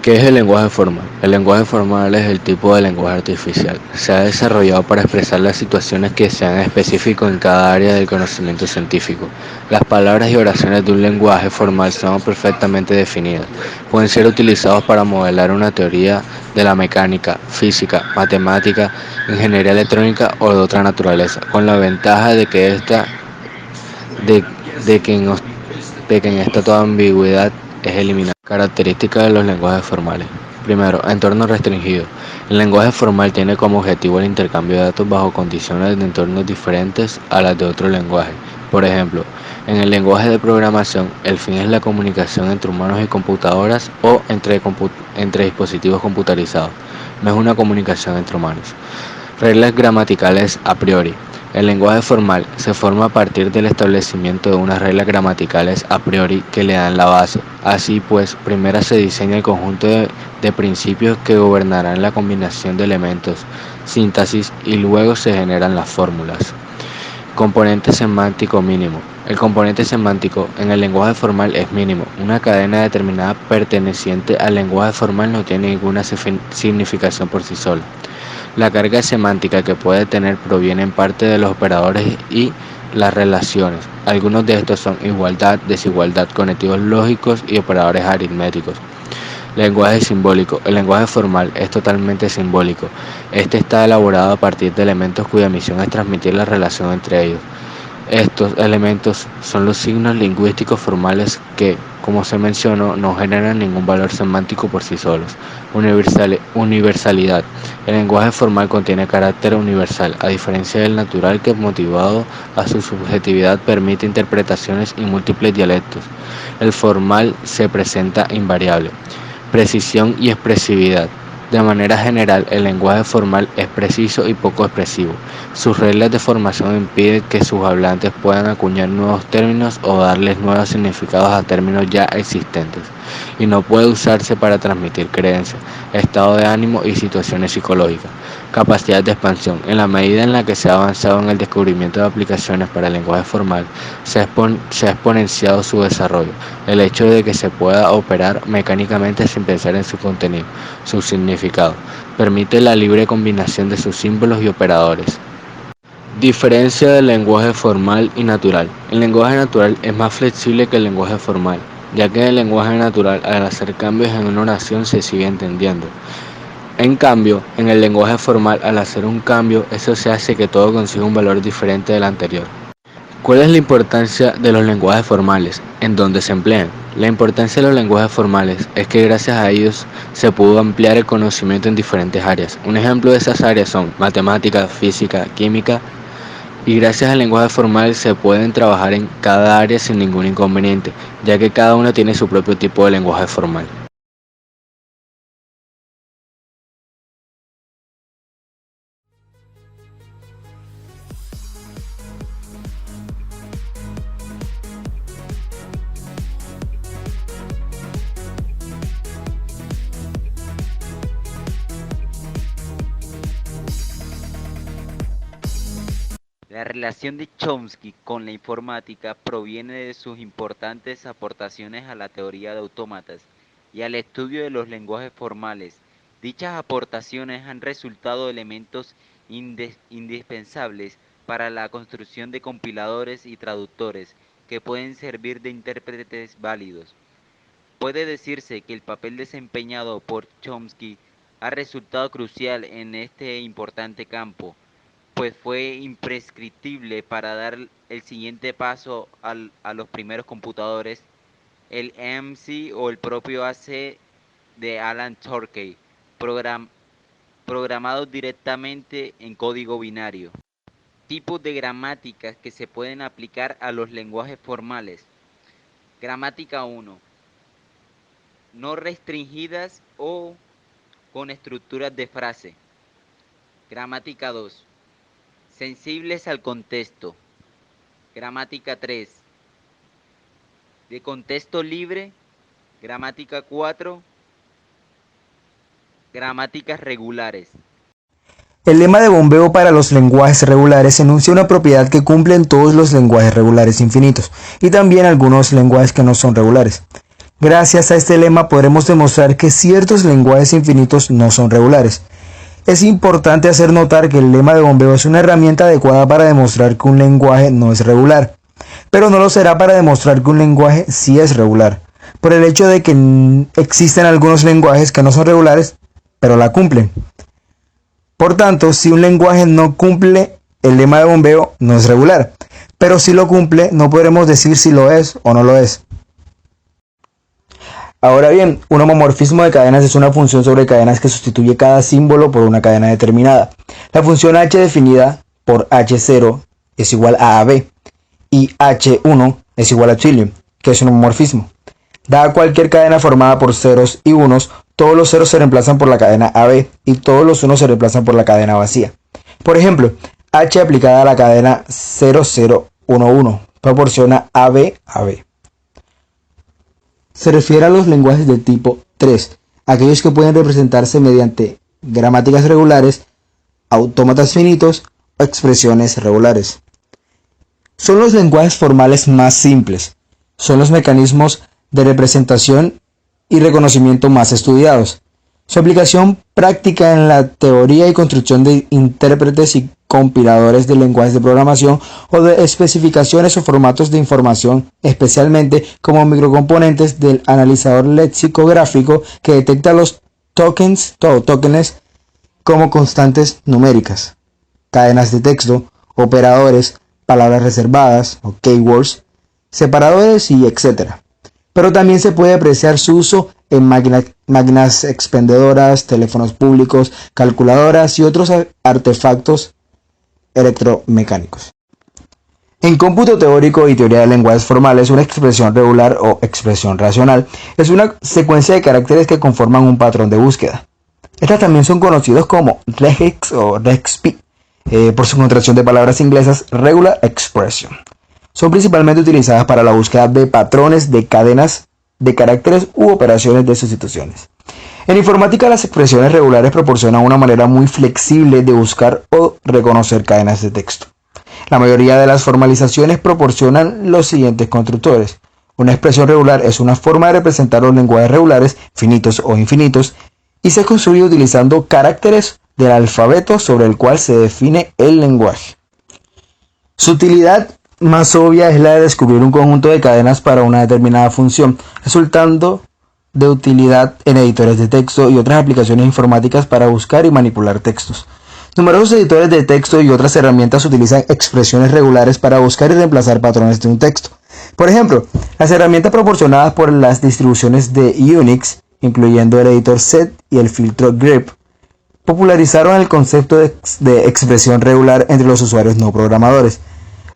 ¿Qué es el lenguaje formal? El lenguaje formal es el tipo de lenguaje artificial. Se ha desarrollado para expresar las situaciones que sean específicas en cada área del conocimiento científico. Las palabras y oraciones de un lenguaje formal son perfectamente definidas. Pueden ser utilizados para modelar una teoría de la mecánica, física, matemática, ingeniería electrónica o de otra naturaleza, con la ventaja de que en esta toda ambigüedad es eliminada. Características de los lenguajes formales. Primero, entorno restringido. El lenguaje formal tiene como objetivo el intercambio de datos bajo condiciones de entornos diferentes a las de otro lenguaje. Por ejemplo, en el lenguaje de programación, el fin es la comunicación entre humanos y computadoras o entre dispositivos computarizados. No es una comunicación entre humanos. Reglas gramaticales a priori. El lenguaje formal se forma a partir del establecimiento de unas reglas gramaticales a priori que le dan la base. Así pues, primero se diseña el conjunto de principios que gobernarán la combinación de elementos, síntesis y luego se generan las fórmulas. Componente semántico mínimo. El componente semántico en el lenguaje formal es mínimo. Una cadena determinada perteneciente al lenguaje formal no tiene ninguna significación por sí sola. La carga semántica que puede tener proviene en parte de los operadores y las relaciones. Algunos de estos son igualdad, desigualdad, conectivos lógicos y operadores aritméticos. Lenguaje simbólico. El lenguaje formal es totalmente simbólico. Este está elaborado a partir de elementos cuya misión es transmitir la relación entre ellos. Estos elementos son los signos lingüísticos formales que, como se mencionó, no generan ningún valor semántico por sí solos. Universalidad. El lenguaje formal contiene carácter universal, a diferencia del natural que, motivado a su subjetividad, permite interpretaciones y múltiples dialectos. El formal se presenta invariable. Precisión y expresividad. De manera general, el lenguaje formal es preciso y poco expresivo. Sus reglas de formación impiden que sus hablantes puedan acuñar nuevos términos o darles nuevos significados a términos ya existentes, y no puede usarse para transmitir creencias, estado de ánimo y situaciones psicológicas. Capacidad de expansión. En la medida en la que se ha avanzado en el descubrimiento de aplicaciones para el lenguaje formal, se ha exponenciado su desarrollo. El hecho de que se pueda operar mecánicamente sin pensar en su contenido, su significado, permite la libre combinación de sus símbolos y operadores. Diferencia del lenguaje formal y natural. El lenguaje natural es más flexible que el lenguaje formal, ya que en el lenguaje natural, al hacer cambios en una oración, se sigue entendiendo. En cambio, en el lenguaje formal, al hacer un cambio, eso se hace que todo consiga un valor diferente del anterior. ¿Cuál es la importancia de los lenguajes formales? ¿En dónde se emplean? La importancia de los lenguajes formales es que gracias a ellos se pudo ampliar el conocimiento en diferentes áreas. Un ejemplo de esas áreas son matemática, física, química, y gracias al lenguaje formal se pueden trabajar en cada área sin ningún inconveniente, ya que cada una tiene su propio tipo de lenguaje formal. La relación de Chomsky con la informática proviene de sus importantes aportaciones a la teoría de autómatas y al estudio de los lenguajes formales. Dichas aportaciones han resultado elementos indispensables para la construcción de compiladores y traductores que pueden servir de intérpretes válidos. Puede decirse que el papel desempeñado por Chomsky ha resultado crucial en este importante campo, pues fue imprescriptible para dar el siguiente paso a los primeros computadores, el EMC o el propio AC de Alan Turing, programados directamente en código binario. Tipos de gramáticas que se pueden aplicar a los lenguajes formales. Gramática 1. No restringidas o con estructuras de frase. Gramática 2. Sensibles al contexto. Gramática 3. De contexto libre. Gramática 4. Gramáticas regulares. El lema de bombeo para los lenguajes regulares enuncia una propiedad que cumplen todos los lenguajes regulares infinitos y también algunos lenguajes que no son regulares. Gracias a este lema podremos demostrar que ciertos lenguajes infinitos no son regulares. Es importante hacer notar que el lema de bombeo es una herramienta adecuada para demostrar que un lenguaje no es regular, pero no lo será para demostrar que un lenguaje sí es regular, por el hecho de que existen algunos lenguajes que no son regulares, pero la cumplen. Por tanto, si un lenguaje no cumple el lema de bombeo, no es regular, pero si lo cumple, no podremos decir si lo es o no lo es. Ahora bien, un homomorfismo de cadenas es una función sobre cadenas que sustituye cada símbolo por una cadena determinada. La función h definida por h0 es igual a AB y h1 es igual a trillion, que es un homomorfismo. Dada cualquier cadena formada por ceros y unos, todos los ceros se reemplazan por la cadena AB y todos los unos se reemplazan por la cadena vacía. Por ejemplo, h aplicada a la cadena 0011 proporciona AB AB. Se refiere a los lenguajes de tipo 3, aquellos que pueden representarse mediante gramáticas regulares, autómatas finitos o expresiones regulares. Son los lenguajes formales más simples, son los mecanismos de representación y reconocimiento más estudiados. Su aplicación práctica en la teoría y construcción de intérpretes y compiladores de lenguajes de programación o de especificaciones o formatos de información, especialmente como microcomponentes del analizador lexicográfico que detecta los tokens como constantes numéricas, cadenas de texto, operadores, palabras reservadas o keywords, separadores y etc. Pero también se puede apreciar su uso en máquinas expendedoras, teléfonos públicos, calculadoras y otros artefactos electromecánicos. En cómputo teórico y teoría de lenguajes formales, una expresión regular o expresión racional es una secuencia de caracteres que conforman un patrón de búsqueda. Estas también son conocidos como regex o rexp, por su contracción de palabras inglesas regular expression. Son principalmente utilizadas para la búsqueda de patrones de cadenas de caracteres u operaciones de sustituciones. En informática, las expresiones regulares proporcionan una manera muy flexible de buscar o reconocer cadenas de texto. La mayoría de las formalizaciones proporcionan los siguientes constructores. Una expresión regular es una forma de representar los lenguajes regulares, finitos o infinitos, y se construye utilizando caracteres del alfabeto sobre el cual se define el lenguaje. Su utilidad más obvia es la de descubrir un conjunto de cadenas para una determinada función, resultando de utilidad en editores de texto y otras aplicaciones informáticas para buscar y manipular textos. Numerosos editores de texto y otras herramientas utilizan expresiones regulares para buscar y reemplazar patrones de un texto. Por ejemplo, las herramientas proporcionadas por las distribuciones de Unix, incluyendo el editor set y el filtro grep, popularizaron el concepto de expresión regular entre los usuarios no programadores,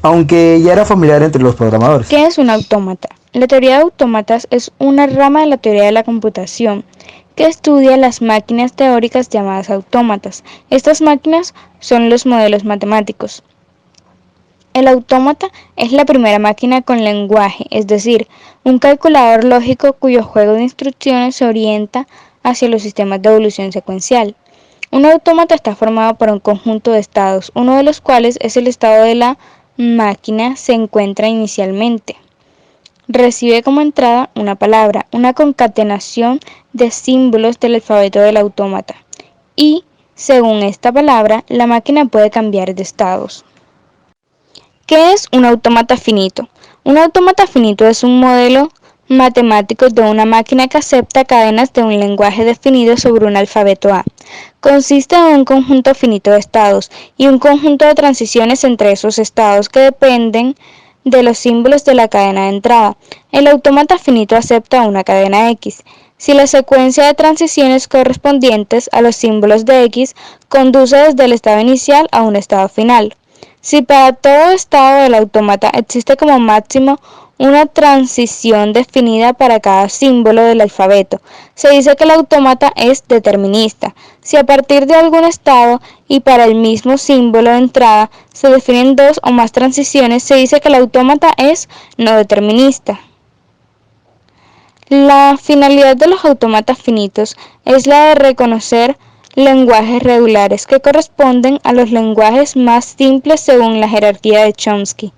aunque ya era familiar entre los programadores. ¿Qué es un autómata? La teoría de autómatas es una rama de la teoría de la computación que estudia las máquinas teóricas llamadas autómatas. Estas máquinas son los modelos matemáticos. El autómata es la primera máquina con lenguaje, es decir, un calculador lógico cuyo juego de instrucciones se orienta hacia los sistemas de evolución secuencial. Un autómata está formado por un conjunto de estados, uno de los cuales es el estado de la máquina se encuentra inicialmente. Recibe como entrada una palabra, una concatenación de símbolos del alfabeto del autómata, y, según esta palabra, la máquina puede cambiar de estados. ¿Qué es un autómata finito? Un autómata finito es un modelo matemático de una máquina que acepta cadenas de un lenguaje definido sobre un alfabeto A. Consiste en un conjunto finito de estados y un conjunto de transiciones entre esos estados que dependen de los símbolos de la cadena de entrada. El autómata finito acepta una cadena X si la secuencia de transiciones correspondientes a los símbolos de X conduce desde el estado inicial a un estado final. Si para todo estado del autómata existe como máximo una transición definida para cada símbolo del alfabeto, se dice que el autómata es determinista. Si a partir de algún estado y para el mismo símbolo de entrada se definen dos o más transiciones, se dice que el autómata es no determinista. La finalidad de los autómatas finitos es la de reconocer lenguajes regulares que corresponden a los lenguajes más simples según la jerarquía de Chomsky.